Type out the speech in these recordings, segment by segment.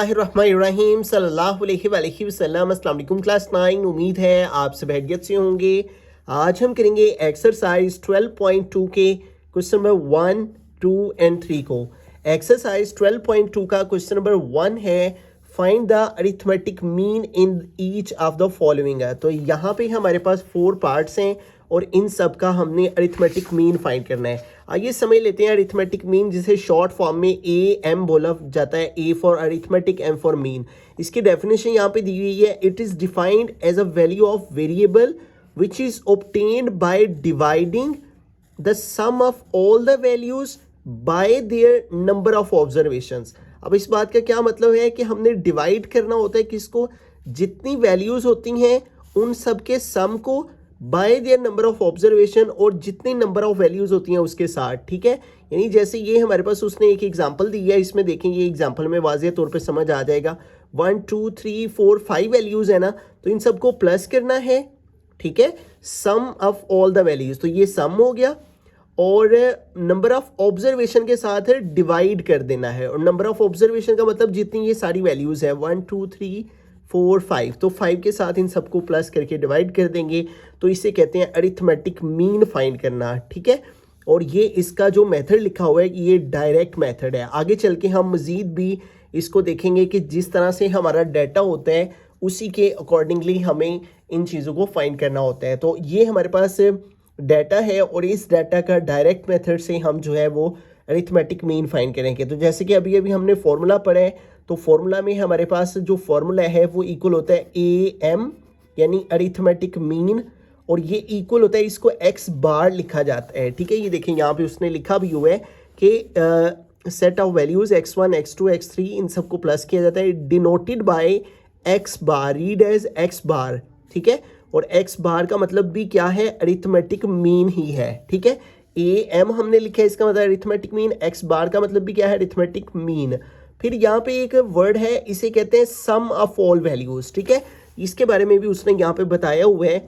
रहीम सल्लल्लाहु अलैहि वसल्लम। अस्सलाम वालेकुम क्लास 9। उम्मीद है आप सब खैरियत से होंगे। आज हम करेंगे एक्सरसाइज 12.2 के क्वेश्चन नंबर 1, 2 एंड 3 को। एक्सरसाइज 12.2 का क्वेश्चन नंबर 1 है find the arithmetic mean in each of the following. तो यहाँ पे हमारे पास 4 पार्ट्स हैं और इन सब का हमने अरिथमेटिक मीन फाइंड करना है। आइए समझ लेते हैं अरिथमेटिक मीन, जिसे शॉर्ट फॉर्म में ए एम बोला जाता है। A for arithmetic, M for mean. इसकी डेफिनेशन यहाँ पे दी हुई है। It is defined as a value of variable which is obtained by dividing the sum of all the values by their number of observations. अब इस बात का क्या मतलब है कि हमने डिवाइड करना होता है किसको, जितनी वैल्यूज होती हैं उन सब के सम को bye their number of observation, और जितनी नंबर ऑफ वैल्यूज होती हैं उसके साथ। ठीक है, यानी जैसे ये हमारे पास उसने एक एग्जांपल दी है, इसमें देखेंगे एग्जांपल में वाज़ेह तौर पे समझ आ जाएगा। 1 2 3 4 5 वैल्यूज है ना, तो इन सबको प्लस करना है। ठीक है, सम ऑफ ऑल द वैल्यूज, तो ये सम हो गया, और नंबर ऑफ ऑब्जर्वेशन के साथ डिवाइड कर देना है। और नंबर ऑफ ऑब्जर्वेशन का मतलब जितनी ये सारी वैल्यूज है 1 2 3 4 5, तो 5 के साथ इन सबको प्लस करके डिवाइड कर देंगे। तो इसे कहते हैं अरिथमेटिक मीन फाइंड करना। ठीक है, और ये इसका जो मेथड लिखा हुआ है ये डायरेक्ट मेथड है। आगे चल के हम मज़ीद भी इसको देखेंगे कि जिस तरह से हमारा डाटा होता है उसी के अकॉर्डिंगली हमें इन चीज़ों को फाइंड करना होता है। तो ये हमारे पास डाटा है और इस डाटा का डायरेक्ट मेथड से हम जो है वो अरिथमेटिक मीन फाइंड करेंगे। तो जैसे कि अभी अभी हमने फॉर्मूला पढ़ा है, तो फॉर्मूला में हमारे पास जो फॉर्मूला है वो इक्वल होता है ए एम यानी अरिथमेटिक मीन, और ये इक्वल होता है, इसको एक्स बार लिखा जाता है। ठीक है, ये देखें यहाँ पे उसने लिखा भी हुआ है कि set of values x1 x2 x3 इन सबको प्लस किया जाता है, denoted by x bar, read as x bar. ठीक है, और एक्स बार का मतलब भी क्या है, अरिथमेटिक मीन ही है। ठीक है, ए एम हमने लिखा है, इसका मतलब अरिथमेटिक मीन, एक्स बार का मतलब भी क्या है, अरिथमेटिक मीन। फिर यहाँ पे एक वर्ड है, इसे कहते हैं सम ऑफ ऑल वैल्यूज। ठीक है, इसके बारे में भी उसने यहाँ पे बताया हुआ है।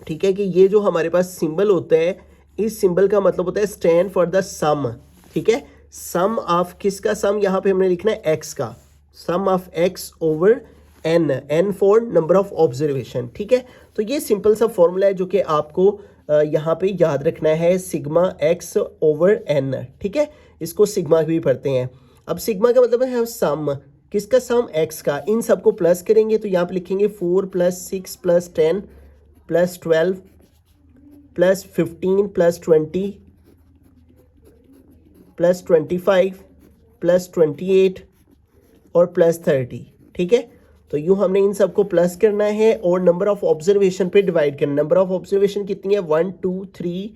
ठीक है, कि ये जो हमारे पास सिंबल होता है, इस सिंबल का मतलब होता है स्टैंड फॉर द सम। ठीक है, सम ऑफ किसका सम, यहाँ पे हमने लिखना है एक्स का, sum of x over n, n for number of observation. ठीक है, तो ये सिंपल सा फॉर्मूला है जो कि आपको यहाँ पे याद रखना है, सिग्मा एक्स ओवर एन। ठीक है, इसको सिग्मा भी पढ़ते हैं। अब सिग्मा का मतलब है सम, किसका सम, एक्स का। इन सबको प्लस करेंगे तो यहाँ पे लिखेंगे 4 + 6 + 10 + 12 + 15 + 20 + 25 + 28 और +30। ठीक है, तो यूँ हमने इन सबको प्लस करना है और नंबर ऑफ ऑब्जर्वेशन पे डिवाइड करना। नंबर ऑफ ऑब्जर्वेशन कितनी है, 1 2 3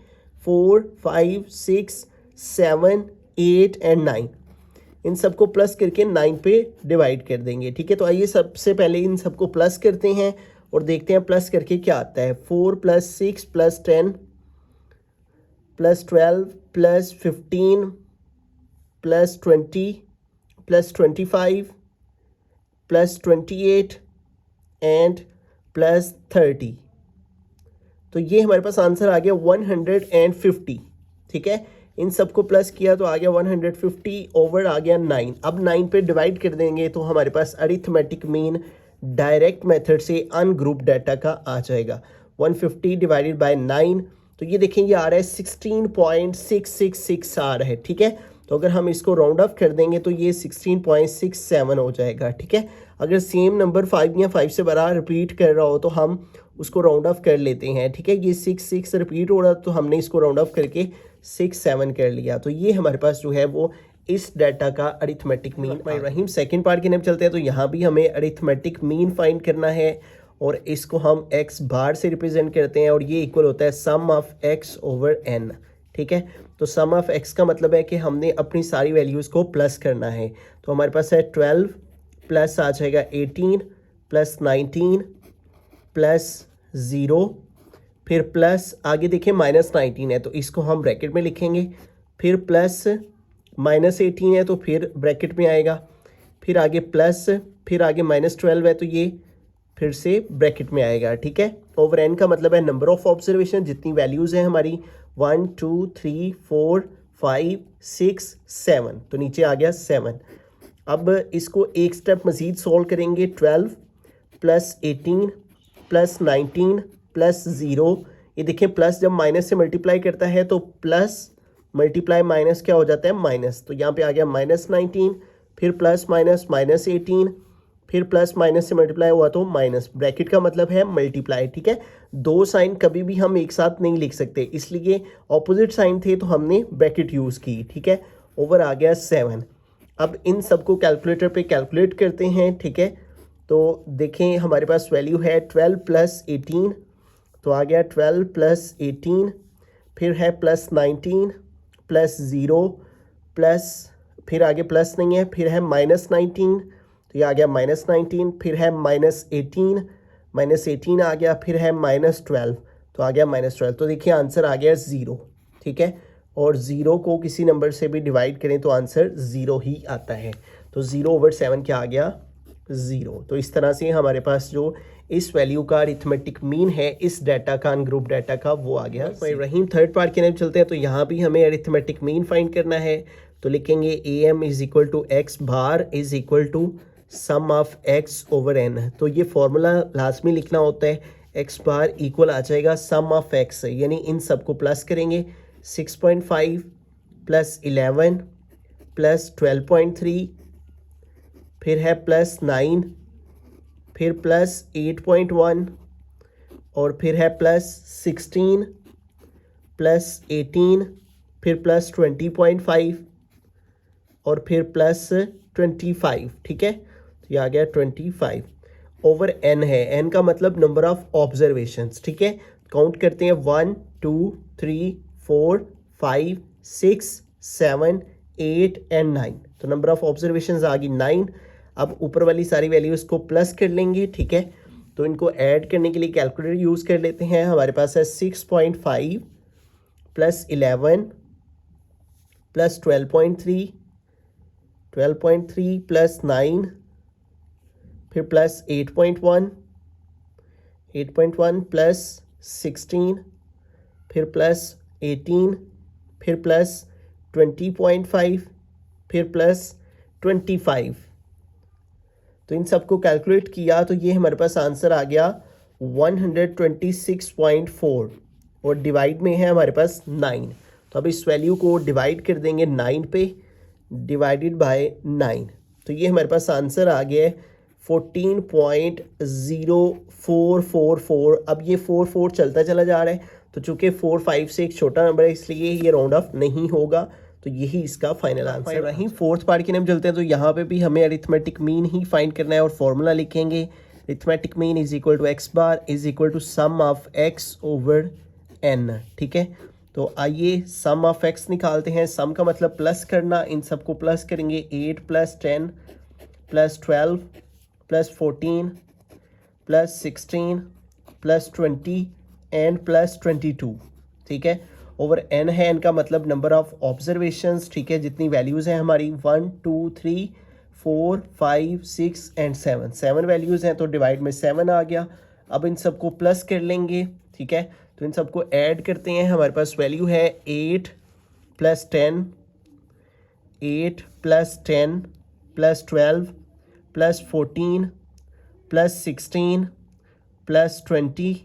4 5 6 7 8 एंड 9। इन सबको प्लस करके 9 पे डिवाइड कर देंगे। ठीक है, तो आइए सबसे पहले इन सबको प्लस करते हैं और देखते हैं प्लस करके क्या आता है। 4 + 6 + 10 + 12 + 15 + 20 + 25 + 28 एंड +30। तो ये हमारे पास आंसर आ गया 150। ठीक है, इन सबको प्लस किया तो आ गया 150 ओवर आ गया 9। अब 9 पे डिवाइड कर देंगे तो हमारे पास अरिथमेटिक मीन डायरेक्ट मेथड से अनग्रुप डाटा का आ जाएगा। 150 डिवाइडेड बाय 9, तो ये देखें ये आ रहा है 16.666 आ रहा है। ठीक है, तो अगर हम इसको राउंड ऑफ कर देंगे तो ये 16.67 हो जाएगा। ठीक है, अगर सेम नंबर 5 या 5 से बड़ा रिपीट कर रहा हो तो हम उसको राउंड ऑफ कर लेते हैं। ठीक है, ये 6 रिपीट हो रहा तो हमने इसको राउंड ऑफ करके 6 7 कर लिया। तो ये हमारे पास जो है वो इस डाटा का अरिथमेटिक मीन। रहीम सेकंड पार्ट की तरफ चलते हैं। तो यहाँ भी हमें अरिथमेटिक मीन फाइंड करना है और इसको हम एक्स बार से रिप्रेजेंट करते हैं और ये इक्वल होता है सम ऑफ एक्स ओवर एन। ठीक है, तो सम ऑफ एक्स का मतलब है कि हमने अपनी सारी वैल्यूज़ को प्लस करना है। तो हमारे पास है 12 प्लस आ जाएगा 18 + 19 + 0, फिर प्लस आगे देखें -19 है तो इसको हम ब्रैकेट में लिखेंगे, फिर प्लस -18 है तो फिर ब्रैकेट में आएगा, फिर आगे प्लस, फिर आगे -12 है तो ये फिर से ब्रैकेट में आएगा। ठीक है, ओवर एन का मतलब है नंबर ऑफ ऑब्जर्वेशन, जितनी वैल्यूज़ हैं हमारी 1 2 3 4 5 6 7, तो नीचे आ गया 7। अब इसको एक स्टेप मज़ीद सोल्व करेंगे। 12 प्लस 18 प्लस 19 प्लस 0। ये देखिए प्लस जब माइनस से मल्टीप्लाई करता है तो प्लस मल्टीप्लाई माइनस क्या हो जाता है, माइनस। तो यहाँ पे आ गया -19, फिर प्लस माइनस -18, फिर प्लस माइनस से मल्टीप्लाई हुआ तो माइनस। ब्रैकेट का मतलब है मल्टीप्लाई, ठीक है। दो साइन कभी भी हम एक साथ नहीं लिख सकते, इसलिए ऑपोजिट साइन थे तो हमने ब्रैकेट यूज़ की, ठीक है। ओवर आ गया 7। अब इन सबको कैलकुलेटर पे कैलकुलेट करते हैं, ठीक है। तो देखें हमारे पास वैल्यू है 12 प्लस 18, तो आ गया 12 प्लस 18, फिर है प्लस 19 प्लस 0 प्लस, फिर आगे प्लस नहीं है, फिर है -19, तो ये आ गया -19, फिर है -18 आ गया, फिर है -12, तो आ गया -12। तो देखिए आंसर आ गया 0, ठीक है। और 0 को किसी नंबर से भी डिवाइड करें तो आंसर 0 ही आता है। तो 0/7 क्या आ गया, 0। तो इस तरह से हमारे पास जो इस वैल्यू का अरिथमेटिक मीन है इस डाटा का, अनग्रुप डाटा का, वो आ गया। रहीम थर्ड पार्ट के नाम चलते हैं। तो यहाँ भी हमें अरिथमेटिक मीन फाइंड करना है। तो लिखेंगे AM is equal to x bar is equal to sum of x over n। तो ये फॉर्मूला लाजमी लिखना होता है। एक्स बार इक्वल आ जाएगा सम ऑफ एक्स, यानी इन सबको प्लस करेंगे। 6.5 प्लस 11 प्लस 12.3, फिर है प्लस 9, फिर प्लस 8.1, और फिर है प्लस 16 प्लस 18, फिर प्लस 20.5, और फिर प्लस 25, ठीक है। तो ये आ गया 25 ओवर n है। n का मतलब नंबर ऑफ ऑब्जर्वेशंस, ठीक है। काउंट करते हैं 1 2 3 4 5 6 7 8 एंड 9। तो नंबर ऑफ ऑब्जर्वेशंस आ गई 9। अब ऊपर वाली सारी वैल्यूज़ को प्लस कर लेंगे, ठीक है। तो इनको ऐड करने के लिए कैलकुलेटर यूज़ कर लेते हैं। हमारे पास है 6.5 प्लस 11 प्लस 12.3 प्लस 9, फिर प्लस 8.1 प्लस 16, फिर प्लस 18, फिर प्लस 20.5, फिर प्लस 25। तो इन सबको कैलकुलेट किया तो ये हमारे पास आंसर आ गया 126.4, और डिवाइड में है हमारे पास 9। तो अब इस वैल्यू को डिवाइड कर देंगे 9 पे, डिवाइडेड बाय 9। तो ये हमारे पास आंसर आ गया है 14.0444। अब ये 4 चलता चला जा रहा है, तो चूंकि 4 5 से एक छोटा नंबर है इसलिए ये राउंड ऑफ नहीं होगा। तो यही इसका फाइनल आंसर रही। फोर्थ पार्ट की हम चलते हैं। तो यहाँ पे भी हमें अरिथमेटिक मीन ही फाइंड करना है और फॉर्मूला लिखेंगे। Arithmetic mean is equal to x bar is equal to sum of x over n, ठीक है। तो आइए सम ऑफ एक्स निकालते हैं। सम का मतलब प्लस करना, इन सबको प्लस करेंगे। 8 plus 10 plus 12 plus 14 plus 16 plus 20 and plus 22, ठीक है। ओवर n है, n का मतलब नंबर ऑफ ऑब्जर्वेशंस, ठीक है। जितनी वैल्यूज़ हैं हमारी 1 2 3 4 5 6 एंड 7 वैल्यूज़ हैं, तो डिवाइड में 7 आ गया। अब इन सबको प्लस कर लेंगे, ठीक है। तो इन सबको ऐड करते हैं। हमारे पास वैल्यू है 8 plus 10 plus 12 plus 14 plus 16 plus 20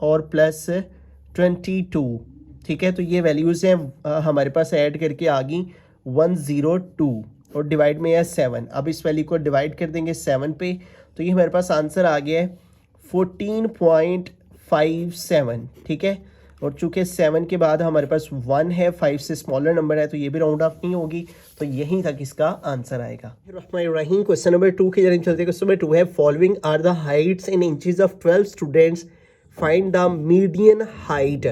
और प्लस 22, ठीक है। तो ये वैल्यूज़ हैं हमारे पास ऐड करके आ गई 102, और डिवाइड में है 7। अब इस वैल्यू को डिवाइड कर देंगे 7 पे, तो ये हमारे पास आंसर आ गया है 14.57, ठीक है। और चूंकि 7 के बाद हमारे पास 1 है, 5 से स्मॉलर नंबर है, तो ये भी राउंड ऑफ नहीं होगी, तो यहीं तक इसका आंसर आएगा। रहीम क्वेश्चन नंबर 2 की जरिए चलते हैं। क्वेश्चन नंबर 2 है following are the heights in inches of 12 students, find the median height.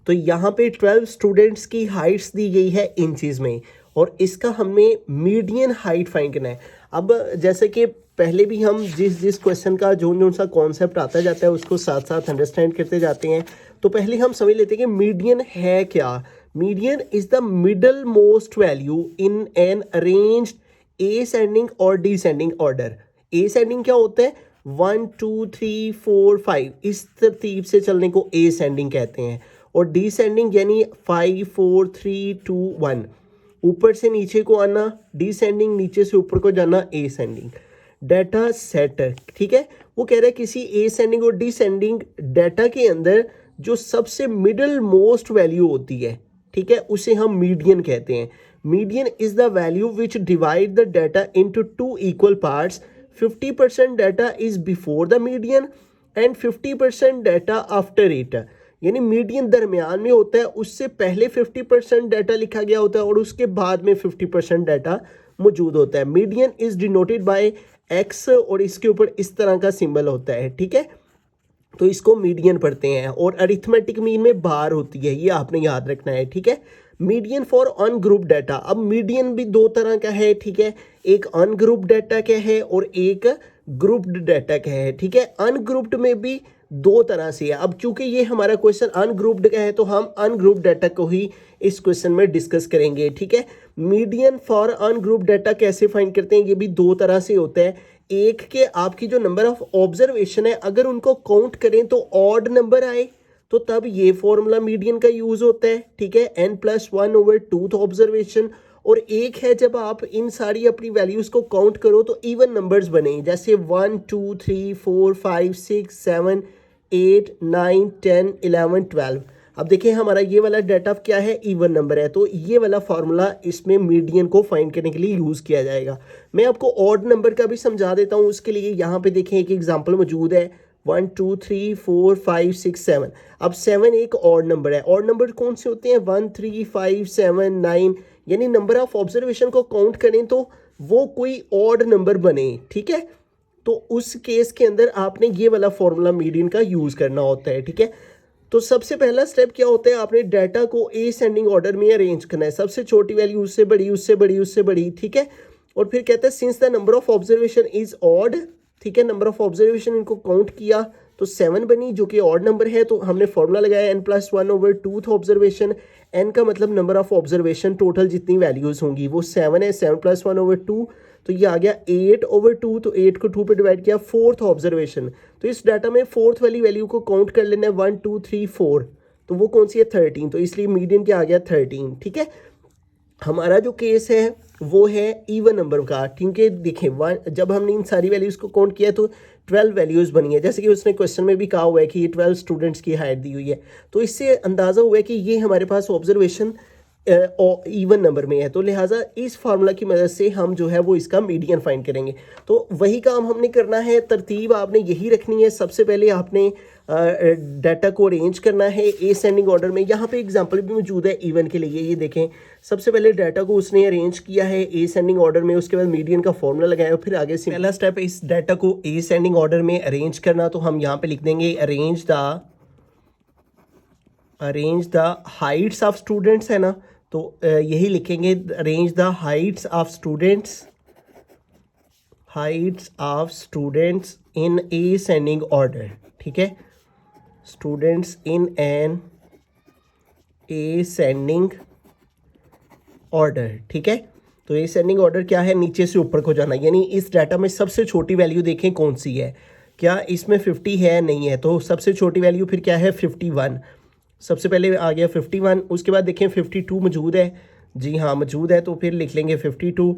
तो यहाँ पे 12 स्टूडेंट्स की हाइट्स दी गई है इंचेस में, और इसका हमें मीडियन हाइट फाइंड करना है। अब जैसे कि पहले भी हम जिस क्वेश्चन का जो सा कॉन्सेप्ट आता जाता है उसको साथ साथ अंडरस्टैंड करते जाते हैं। तो पहले हम समझ लेते हैं कि मीडियन है क्या। Median is the middle most value in an arranged ascending और डिसेंडिंग ऑर्डर। एसेंडिंग क्या होता है, 1 2 3 4 5, इस तरतीब से चलने को एसेंडिंग कहते हैं। और डिसेंडिंग यानी 5 4 3 2 1, ऊपर से नीचे को आना डिसेंडिंग, नीचे से ऊपर को जाना असेंडिंग। डाटा सेट, ठीक है, वो कह रहा है किसी असेंडिंग और डिसेंडिंग डाटा के अंदर जो सबसे मिडल मोस्ट वैल्यू होती है, ठीक है, उसे हम मीडियन कहते हैं। Median is the value which divide the data into two equal parts. 50% data is before the median and 50% data after it. यानी मीडियन दरमियान में होता है, उससे पहले 50% डाटा लिखा गया होता है और उसके बाद में 50% डाटा मौजूद होता है। Median is denoted by x और इसके ऊपर इस तरह का सिंबल होता है, ठीक है, तो इसको मीडियन पढ़ते हैं। और अरिथमेटिक मीन में बार होती है, ये आपने याद रखना है, ठीक है। मीडियन फॉर अनग्रुप डाटा, अब मीडियन भी दो तरह का है, ठीक है, एक अनग्रुप डाटा का है और एक ग्रुप्ड डाटा का है, ठीक है। अनग्रुप्ड में भी दो तरह से है। अब चूंकि ये हमारा क्वेश्चन अनग्रुप्ड का है तो हम अनग्रुप डाटा को ही इस क्वेश्चन में डिस्कस करेंगे, ठीक है। मीडियन फॉर अनग्रुप डाटा कैसे फाइंड करते हैं, ये भी दो तरह से होता है। एक के आपकी जो नंबर ऑफ ऑब्जर्वेशन है अगर उनको काउंट करें तो ऑड नंबर आए तो तब ये फॉर्मूला मीडियन का यूज होता है, ठीक है, n+1/2 ऑब्जर्वेशन। और एक है जब आप इन सारी अपनी वैल्यूज को काउंट करो तो इवन नंबर्स बने, जैसे 1 2 3 4 5 6 7 8 9 10 11 12। अब देखिए हमारा ये वाला डाटा क्या है, इवन नंबर है, तो ये वाला फार्मूला इसमें मीडियन को फाइंड करने के लिए यूज़ किया जाएगा। मैं आपको ऑड नंबर का भी समझा देता हूँ, उसके लिए यहाँ पे देखें एक एग्जांपल मौजूद है, 1 2 3 4 5 6 7। अब 7 एक ऑड नंबर है। ऑड नंबर कौन से होते हैं, 1 3 5 7 9, यानी नंबर ऑफ ऑब्जर्वेशन को काउंट करें तो वो कोई ऑड नंबर बने, ठीक है। तो उस केस के अंदर आपने ये वाला फॉर्मूला मीडियन का यूज़ करना होता है, ठीक है। तो सबसे पहला स्टेप क्या होता है, आपने डाटा को असेंडिंग ऑर्डर में अरेंज करना है, सबसे छोटी वैल्यू उससे बड़ी उससे बड़ी उससे बड़ी, ठीक है। और फिर कहते हैं since the number of observation is odd, ठीक है, नंबर ऑफ ऑब्जर्वेशन इनको काउंट किया तो 7 बनी जो कि ऑड नंबर है, तो हमने फॉर्मूला लगाया n+1/2 ऑब्जर्वेशन। n का मतलब नंबर ऑफ ऑब्जर्वेशन, टोटल जितनी वैल्यूज होंगी वो 7 है, 7+1/2 तो ये आ गया 8/2। तो 8 को 2 पे डिवाइड किया, फोर्थ ऑब्जर्वेशन, तो इस डाटा में फोर्थ वाली वैल्यू को काउंट कर लेना है, 1 2 3 4, तो वो कौन सी है, 13, तो इसलिए मीडियन क्या आ गया 13, ठीक है। हमारा जो केस है वो है इवन नंबर का, क्योंकि देखें जब हमने इन सारी वैल्यूज़ को काउंट किया तो 12 वैल्यूज़ बनी है, जैसे कि उसने क्वेश्चन में भी कहा हुआ है कि ये 12 स्टूडेंट्स की हाइट दी हुई है, तो इससे अंदाज़ा हुआ है कि ये हमारे पास ऑब्जर्वेशन इवन नंबर में है, तो लिहाजा इस फार्मूला की मदद से हम जो है वो इसका मीडियन फाइंड करेंगे। तो वही काम हमने करना है, तरतीब आपने यही रखनी है। सबसे पहले आपने डाटा को अरेंज करना है असेंडिंग ऑर्डर में। यहाँ पे एग्जांपल भी मौजूद है इवन के लिए, ये देखें, सबसे पहले डाटा को उसने अरेंज किया है असेंडिंग ऑर्डर में, उसके बाद मीडियन का फॉर्मूला लगाया, फिर आगे से पहला स्टेप इस डाटा को असेंडिंग ऑर्डर में अरेंज करना, तो हम यहाँ पे लिख देंगे arrange the Heights of students, है ना, तो यही लिखेंगे, arrange the Heights of students in ascending order, ठीक है, students in an ascending order, ठीक है। तो असेंडिंग ऑर्डर क्या है, नीचे से ऊपर को जाना, यानी इस डाटा में सबसे छोटी वैल्यू देखें कौन सी है, क्या इसमें 50 है, नहीं है, तो सबसे छोटी वैल्यू फिर क्या है 51, सबसे पहले आ गया 51। उसके बाद देखें 52 मौजूद है, जी हाँ मौजूद है, तो फिर लिख लेंगे 52।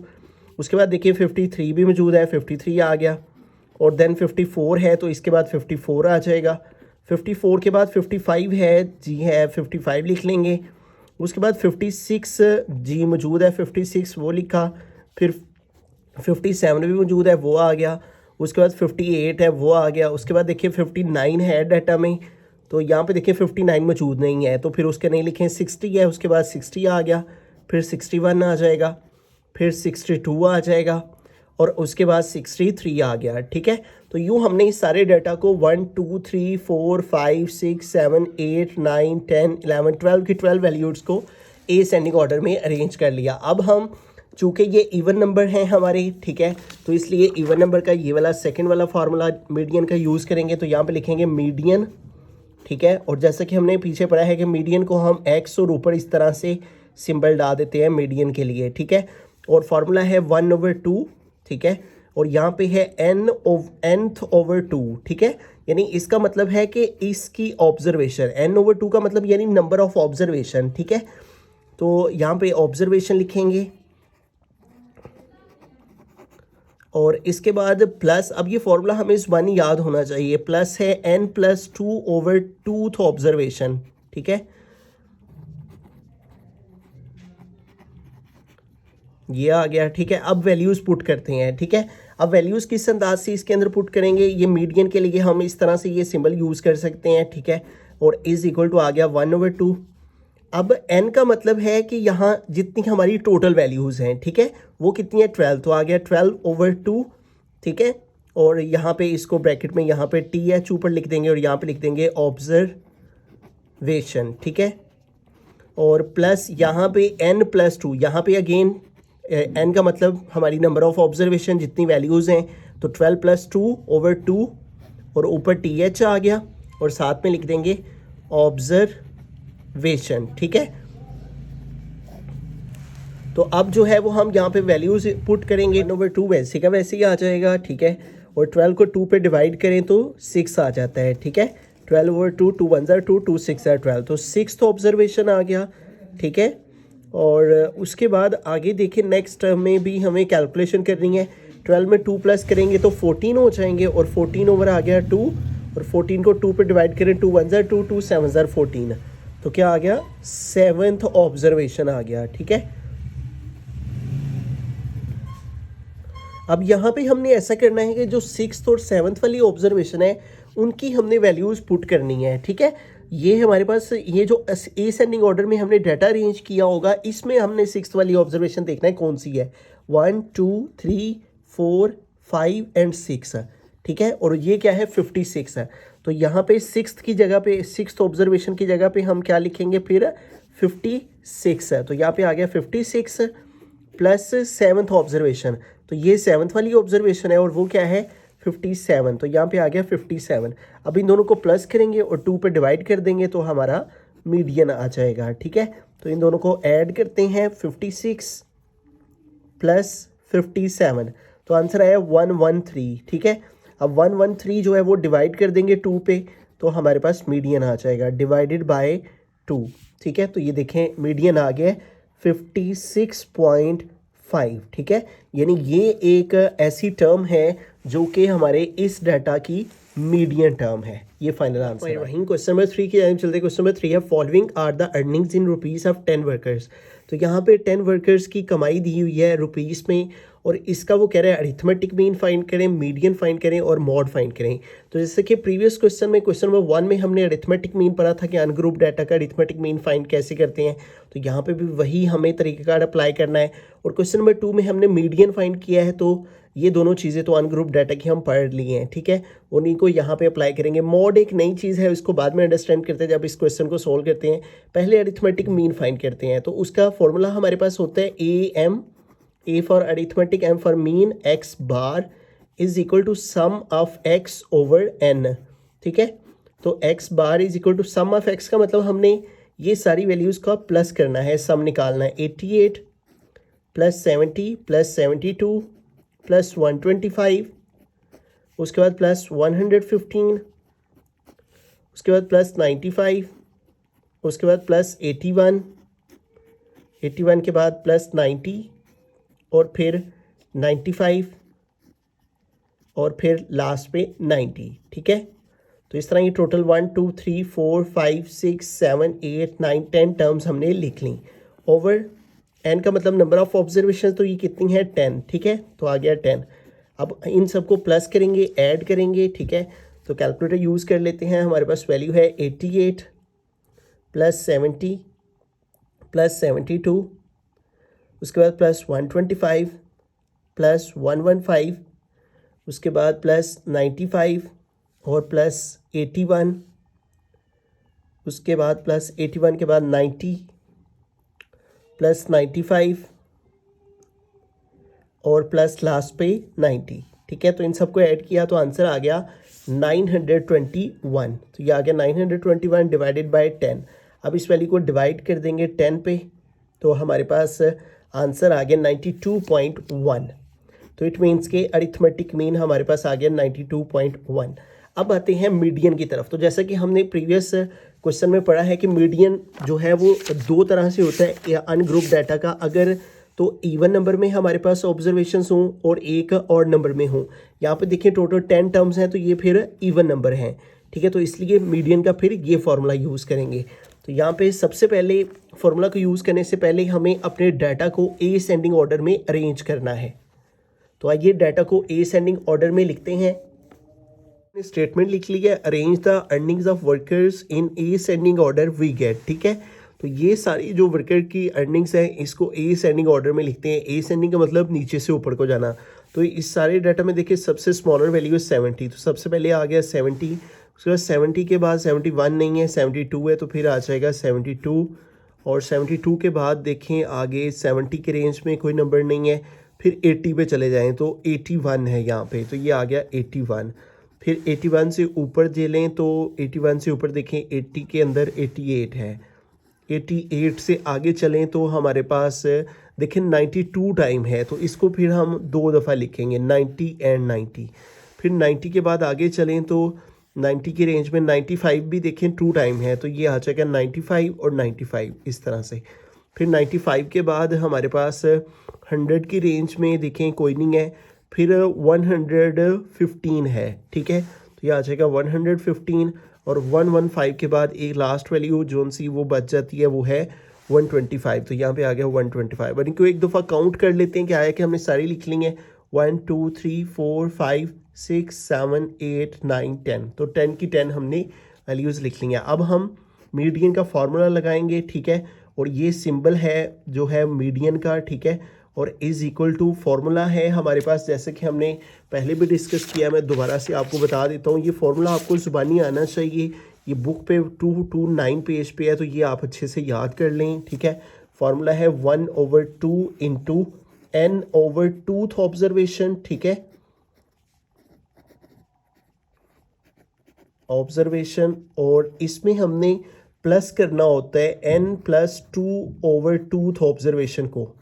उसके बाद देखिए 53 भी मौजूद है, 53 आ गया, और देन 54 है तो इसके बाद 54 आ जाएगा। 54 के बाद 55 है, जी है 55 लिख लेंगे। उसके बाद 56 जी मौजूद है, 56 वो लिखा, फिर 57 भी मौजूद है, वो आ गया। उसके बाद 58 है, वो आ गया। उसके बाद देखिए 59 है डाटा में, तो यहाँ पे देखिए 59 मौजूद नहीं है, तो फिर उसके नहीं लिखें, 60 है, उसके बाद 60 आ गया, फिर 61 आ जाएगा, फिर 62 आ जाएगा, और उसके बाद 63 आ गया, ठीक है। तो यूँ हमने इस सारे डाटा को 1 2 3 4 5 6 7 8 9 10 11 12 की 12 वैल्यूज़ को असेंडिंग ऑर्डर में अरेंज कर लिया। अब हम चूँकि ये इवन नंबर हैं हमारे, ठीक है, तो इसलिए इवन नंबर का ये वाला सेकंड वाला फार्मूला मीडियन का यूज़ करेंगे, तो यहाँ पे लिखेंगे मीडियन, ठीक है। और जैसा कि हमने पीछे पढ़ा है कि मीडियन को हम एक्स और ऊपर इस तरह से सिंबल डाल देते हैं मीडियन के लिए, ठीक है। और फार्मूला है 1/2, ठीक है, और यहाँ पे है nth/2, ठीक है, यानी इसका मतलब है कि इसकी ऑब्जर्वेशन, n/2 का मतलब यानी नंबर ऑफ ऑब्जर्वेशन, ठीक है। तो यहाँ पे ऑब्जर्वेशन लिखेंगे और इसके बाद प्लस, अब ये फॉर्मूला हमें इस वन याद होना चाहिए, प्लस है n+2/2th ऑब्जर्वेशन, ठीक है, ये आ गया, ठीक है। अब वैल्यूज़ पुट करते हैं, ठीक है। अब वैल्यूज़ किस अंदाज से इसके अंदर पुट करेंगे, ये मीडियन के लिए हम इस तरह से ये सिंबल यूज़ कर सकते हैं, ठीक है। और इज इक्वल टू आ गया 1/2। अब n का मतलब है कि यहाँ जितनी हमारी टोटल वैल्यूज़ हैं, ठीक है, वो कितनी है 12, तो आ गया 12/2, ठीक है। और यहाँ पे इसको ब्रैकेट में यहाँ पे TH ऊपर लिख देंगे और यहाँ पे लिख देंगे ऑब्जर्वेशन, ठीक है। और प्लस यहाँ पे n+2, यहाँ पे अगेन n का मतलब हमारी नंबर ऑफ ऑब्जर्वेशन जितनी वैल्यूज़ हैं, तो 12+2/2 और ऊपर TH आ गया और साथ में लिख देंगे ऑब्जर्वेशन, ठीक है। तो अब जो है वो हम यहाँ पे वैल्यूज़ पुट करेंगे, 1/2 वैसे का वैसे ही आ जाएगा, ठीक है। और 12 को 2 पे डिवाइड करें तो 6 आ जाता है, ठीक है। 12/2, 2 1 2, 2 6 12, तो 6th ऑब्जर्वेशन आ गया, ठीक है। और उसके बाद आगे देखिए नेक्स्ट में भी हमें कैलकुलेशन करनी है। 12 में 2 प्लस करेंगे तो 14 हो जाएंगे और 14 ओवर आ गया 2 और 14 को 2 पे डिवाइड करें, 2 1 2, 2 7 14, तो क्या आ गया 7th ऑब्जर्वेशन आ गया, ठीक है। अब यहाँ पे हमने ऐसा करना है कि जो 6th और 7th वाली ऑब्जर्वेशन है उनकी हमने वैल्यूज़ पुट करनी है, ठीक है। ये हमारे पास ये जो असेंडिंग ऑर्डर में हमने डाटा अरेंज किया होगा, इसमें हमने 6th वाली ऑब्जर्वेशन देखना है कौन सी है, 1 2 3 4 5 एंड 6, ठीक है। और ये क्या है 56 है, तो यहाँ पे 6th की जगह पे 6th ऑब्जर्वेशन की जगह पे हम क्या लिखेंगे फिर 56 है, तो यहाँ पे आ गया 56 प्लस 7th ऑब्जर्वेशन, तो ये 7th वाली ऑब्जर्वेशन है और वो क्या है 57, तो यहाँ पे आ गया 57। अब इन दोनों को प्लस करेंगे और 2 पे डिवाइड कर देंगे तो हमारा मीडियन आ जाएगा, ठीक है। तो इन दोनों को ऐड करते हैं 56 प्लस 57, तो आंसर आया 113, ठीक है। अब 113 जो है वो डिवाइड कर देंगे 2 पे तो हमारे पास मीडियन आ जाएगा डिवाइडेड बाय 2, ठीक है। तो ये देखें मीडियन आ गया 56.5, ठीक है। यानी ये एक ऐसी टर्म है जो कि हमारे इस डाटा की मीडियन टर्म है। ये फाइनल आंसर है। क्वेश्चन नंबर 3 की तरफ चलते। क्वेश्चन नंबर 3 है following are the earnings in rupees of 10 workers. तो यहाँ पे 10 वर्कर्स की कमाई दी हुई है रुपीज़ में और इसका वो कह रहे हैं अरिथमेटिक मीन फाइंड करें, मीडियन फाइंड करें और मॉड फाइंड करें। तो जैसे कि प्रीवियस क्वेश्चन में क्वेश्चन नंबर 1 में हमने अरिथमेटिक मीन पढ़ा था कि अनग्रुप डाटा का अरिथमेटिक मीन फाइंड कैसे करते हैं, तो यहाँ पे भी वही हमें तरीक़ाकार अप्लाई करना है। और क्वेश्चन नंबर 2 में हमने मीडियन फाइंड किया है, तो ये दोनों चीज़ें तो अनग्रुप डाटा की हम पढ़ लिए हैं, ठीक है। उन्हीं को यहाँ पे अप्लाई करेंगे। मॉड एक नई चीज़ है, इसको बाद में अंडरस्टैंड करते हैं जब इस क्वेश्चन को सोल्व करते हैं। पहले अरिथमेटिक मीन फाइंड करते हैं, तो उसका फॉर्मूला हमारे पास होता है A for arithmetic, M for mean, X bar is equal to sum of X over N, ठीक है। तो X bar is equal to sum of X का मतलब हमने ये सारी वैल्यूज़ का प्लस करना है, सम निकालना है। 88 प्लस 70 प्लस 72 प्लस 125, उसके बाद प्लस 115, उसके बाद प्लस 95, उसके बाद प्लस 81, 81 के बाद प्लस 90 और फिर 95 और फिर लास्ट पे 90, ठीक है। तो इस तरह ये टोटल 1 2 3 4 5 6 7 8 9 10 टर्म्स हमने लिख ली। ओवर n का मतलब नंबर ऑफ ऑब्जर्वेशन, तो ये कितनी है 10, ठीक है। तो आ गया 10। अब इन सबको प्लस करेंगे, ऐड करेंगे, ठीक है। तो कैलकुलेटर यूज़ कर लेते हैं। हमारे पास वैल्यू है 88 प्लस 70 प्लस 72, उसके बाद प्लस 125 प्लस 115, उसके बाद प्लस 95 और प्लस 81, उसके बाद प्लस 81 के बाद 90 प्लस 95 और प्लस लास्ट पे 90, ठीक है। तो इन सबको ऐड किया तो आंसर आ गया 921। तो ये आ गया 921 डिवाइडेड बाय 10। अब इस वैल्यू को डिवाइड कर देंगे 10 पे, तो हमारे पास आंसर आ गया 92.1। तो इट मीन्स के अरिथमेटिक मीन हमारे पास आ गया 92.1। अब आते हैं मीडियन की तरफ। तो जैसा कि हमने प्रीवियस क्वेश्चन में पढ़ा है कि मीडियन जो है वो दो तरह से होता है अनग्रुप डाटा का, अगर तो इवन नंबर में हमारे पास ऑब्जर्वेशंस हों और एक ऑड नंबर में हों। यहाँ पे देखिए टोटल 10 टर्म्स हैं तो ये फिर इवन नंबर हैं, ठीक है। तो इसलिए मीडियन का फिर ये फॉर्मूला यूज़ करेंगे। तो यहाँ पे सबसे पहले फॉर्मूला को यूज़ करने से पहले हमें अपने डाटा को असेंडिंग ऑर्डर में अरेंज करना है। तो आइए डाटा को असेंडिंग ऑर्डर में लिखते हैं। स्टेटमेंट लिख लिया, arrange the earnings of workers in ascending order we get, ठीक है। तो ये सारी जो वर्कर की अर्निंग्स है इसको असेंडिंग ऑर्डर में लिखते हैं। असेंडिंग का मतलब नीचे से ऊपर को जाना। तो इस सारे डाटा में देखिए सबसे स्मॉलर वैल्यू है 70, तो सबसे पहले आ गया 70। उसके बाद 70 के बाद 71 नहीं है, 72 है, तो फिर आ जाएगा 72। और 72 के बाद देखें आगे 70 के रेंज में कोई नंबर नहीं है, फिर 80 पे चले जाएं तो 81 है यहाँ पे, तो ये आ गया 81। फिर 81 से ऊपर दे लें तो 81 से ऊपर देखें 80 के अंदर 88 है। 88 से आगे चलें तो हमारे पास देखें 92 टाइम है, तो इसको फिर हम दो दफ़ा लिखेंगे 90 एंड 90। फिर 90 के बाद आगे चलें तो 90 की रेंज में 95 भी देखें 2 टाइम है, तो ये आ जाएगा 95 और 95 इस तरह से। फिर 95 के बाद हमारे पास 100 की रेंज में देखें कोई नहीं है, फिर 115 है, ठीक है। तो ये आ जाएगा 115 और 115 के बाद एक लास्ट वैल्यू जो सी वो बच जाती है वो है 125। तो यहाँ पे आ गया 125। और इनको एक दफ़ा काउंट कर लेते हैं, क्या है कि हमने सारी लिख ली हैं 1 2 3 4 5 6 7 8 9 10। तो 10 की 10 हमने वैल्यूज़ लिख ली हैं। अब हम मीडियन का फार्मूला लगाएंगे, ठीक है। और ये सिंबल है जो है मीडियन का, ठीक है। और इज़ इक्वल टू फार्मूला है हमारे पास, जैसे कि हमने पहले भी डिस्कस किया, मैं दोबारा से आपको बता देता हूँ। ये फार्मूला आपको ज़ुबानी आना चाहिए, ये बुक पे 229 पेज पे है, तो ये आप अच्छे से याद कर लें, ठीक है। फार्मूला है 1/2 इंटू n/2th ऑब्जर्वेशन, ठीक है, ऑब्जर्वेशन। और इसमें हमने प्लस करना होता है n+2/2th ऑब्जर्वेशन को।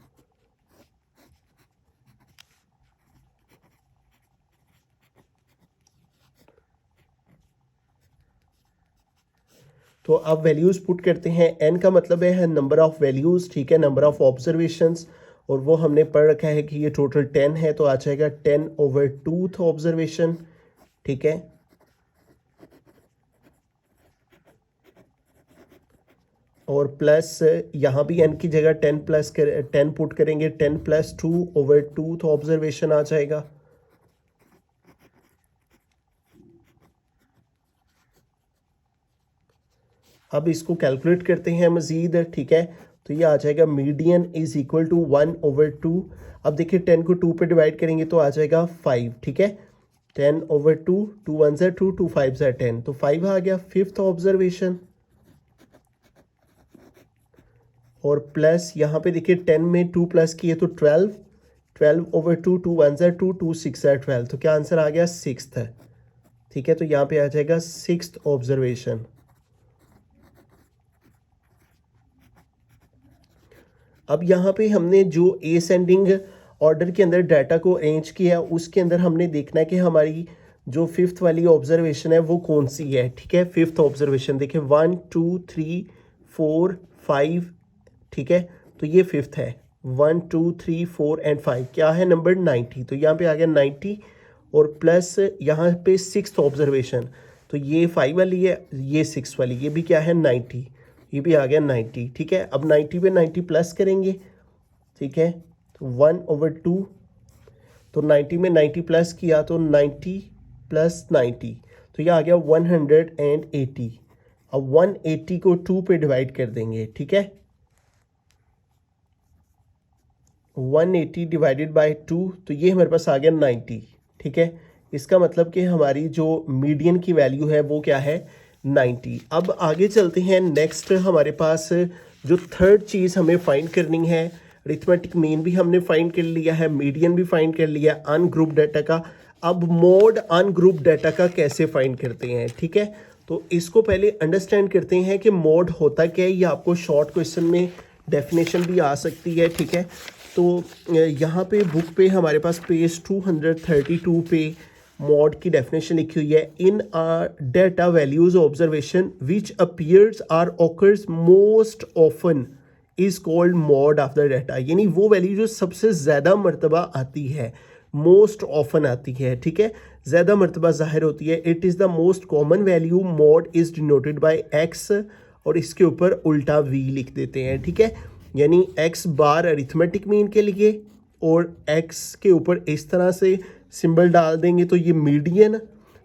तो अब वैल्यूज़ पुट करते हैं। n का मतलब है नंबर ऑफ़ वैल्यूज़, ठीक है, नंबर ऑफ़ ऑब्जर्वेशंस, और वो हमने पढ़ रखा है कि ये टोटल 10 है, तो आ जाएगा 10/2th ऑब्जर्वेशन, ठीक है। और प्लस यहाँ भी n की जगह 10 पुट करेंगे, 10+2/2th ऑब्जर्वेशन आ जाएगा। अब इसको कैलकुलेट करते हैं मज़ीद, ठीक है। तो ये आ जाएगा मीडियन इज़ इक्वल टू 1/2। अब देखिए 10 को 2 पे डिवाइड करेंगे तो आ जाएगा 5, ठीक है। 10/2, 2 1 ज़ा 2, 2 5 ज़ा 10, तो 5 आ गया 5th ऑब्जर्वेशन। और प्लस यहाँ पे देखिए 10 में 2 प्लस किए तो 12, 12/2, 2 1 ज़ा 2, 2 6 ज़ा 12, तो क्या आंसर आ गया 6th है, ठीक है। तो यहाँ पे आ जाएगा 6th ऑब्जर्वेशन। अब यहाँ पे हमने जो असेंडिंग ऑर्डर के अंदर डाटा को अरेंज किया उसके अंदर हमने देखना है कि हमारी जो 5th वाली ऑब्जर्वेशन है वो कौन सी है, ठीक है। 5th ऑब्जर्वेशन देखिए 1 2 3 4 5, ठीक है। तो ये 5th है, 1 2 3 4 एंड 5, क्या है नंबर 90। तो यहाँ पे आ गया 90 और प्लस यहाँ पे 6th ऑब्जर्वेशन, तो ये 5 वाली है, ये 6 वाली, ये भी क्या है 90, ये भी आ गया 90, ठीक है। अब 90 पे 90 प्लस करेंगे, ठीक है। तो 1/2, तो 90 में 90 प्लस किया तो 90 + 90, तो ये आ गया 180। अब 180 को 2 पे डिवाइड कर देंगे, ठीक है। 180 डिवाइडेड बाय 2, तो ये हमारे पास आ गया 90, ठीक है। इसका मतलब कि हमारी जो मीडियन की वैल्यू है वो क्या है 90। अब आगे चलते हैं। नेक्स्ट हमारे पास जो थर्ड चीज़ हमें फाइंड करनी है, अरिथमेटिक मीन भी हमने फाइंड कर लिया है, मीडियन भी फाइंड कर लिया, अनग्रुप डाटा का। अब मोड अनग्रुप डाटा का कैसे फाइंड करते हैं, ठीक है। तो इसको पहले अंडरस्टैंड करते हैं कि मोड होता क्या है। ये आपको शॉर्ट क्वेश्चन में डेफिनेशन भी आ सकती है, ठीक है। तो यहाँ पे बुक पे हमारे पास पेज 232 पे मॉड की डेफिनेशन लिखी हुई है, in data values observation which appears or occurs most often is called mode of the data. यानी वो वैल्यू जो सबसे ज़्यादा मरतबा आती है, मोस्ट ऑफन आती है, ठीक है, ज़्यादा मरतबा ज़ाहिर होती है। It is the most common value, mod is denoted by x, और इसके ऊपर उल्टा वी लिख देते हैं, ठीक है। यानी एक्स बार अरिथमेटिक मीन के लिए, और एक्स के ऊपर इस तरह से सिंबल डाल देंगे तो ये मीडियन,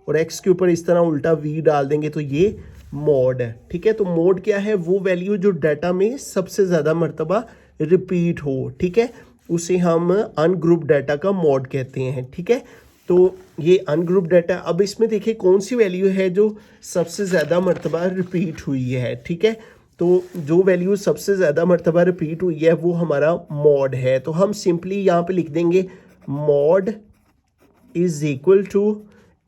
और एक्स के ऊपर इस तरह उल्टा वी डाल देंगे तो ये मॉड है, ठीक है। तो मॉड क्या है? वो वैल्यू जो डाटा में सबसे ज़्यादा मरतबा रिपीट हो, ठीक है, उसे हम अनग्रुप डाटा का मॉड कहते हैं, ठीक है। तो ये अनग्रुप डाटा, अब इसमें देखिए कौन सी वैल्यू है जो सबसे ज़्यादा मरतबा रिपीट हुई है, ठीक है। तो जो वैल्यू सबसे ज़्यादा मरतबा रिपीट हुई है वो हमारा मॉड है। तो हम सिंपली यहाँ पे लिख देंगे mode is equal to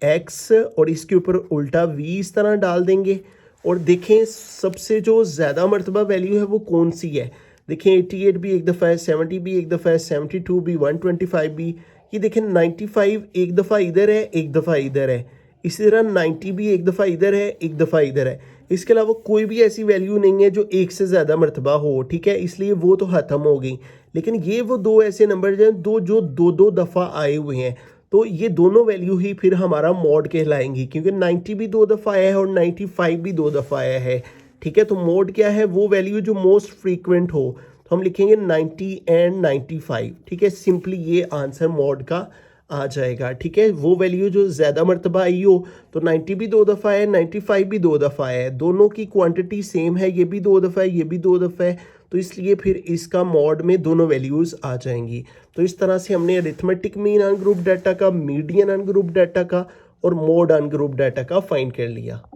x, और इसके ऊपर उल्टा वी इस तरह डाल देंगे, और देखें सबसे जो ज़्यादा मरतबा वैल्यू है वो कौन सी है। देखें 88 भी एक दफ़ा है, 70 भी एक दफ़ा है, 72 भी, 125 भी। ये देखें 95 एक दफ़ा इधर है, एक दफ़ा इधर है। इसी तरह 90 भी एक दफ़ा इधर है, एक दफ़ा इधर है। इसके अलावा कोई भी ऐसी वैल्यू नहीं है जो एक से ज़्यादा मरतबा हो, ठीक है, इसलिए वो तो ख़त्म हो गई। लेकिन ये वो दो ऐसे नंबर हैं जो दो दो दफ़ा आए हुए हैं, तो ये दोनों वैल्यू ही फिर हमारा मॉड कहलाएंगी, क्योंकि 90 भी दो दफ़ा आया है और 95 भी दो दफ़ा आया है, ठीक है। तो मॉड क्या है? वो वैल्यू जो मोस्ट फ्रीक्वेंट हो, तो हम लिखेंगे 90 एंड 95, ठीक है। सिंपली ये आंसर मॉड का आ जाएगा, ठीक है। वो वैल्यू जो ज़्यादा मरतबा आई हो, तो 90 भी दो दफ़ा है, 95 भी दो दफ़ा है, दोनों की क्वांटिटी सेम है, ये भी दो दफ़ा है, ये भी दो दफ़ा है, तो इसलिए फिर इसका मॉड में दोनों वैल्यूज़ आ जाएंगी। तो इस तरह से हमने अरिथमेटिक मीन अनग्रुप डाटा का, मीडियन अनग्रुप डाटा का और मॉड अनग्रुप डाटा का फाइंड कर लिया।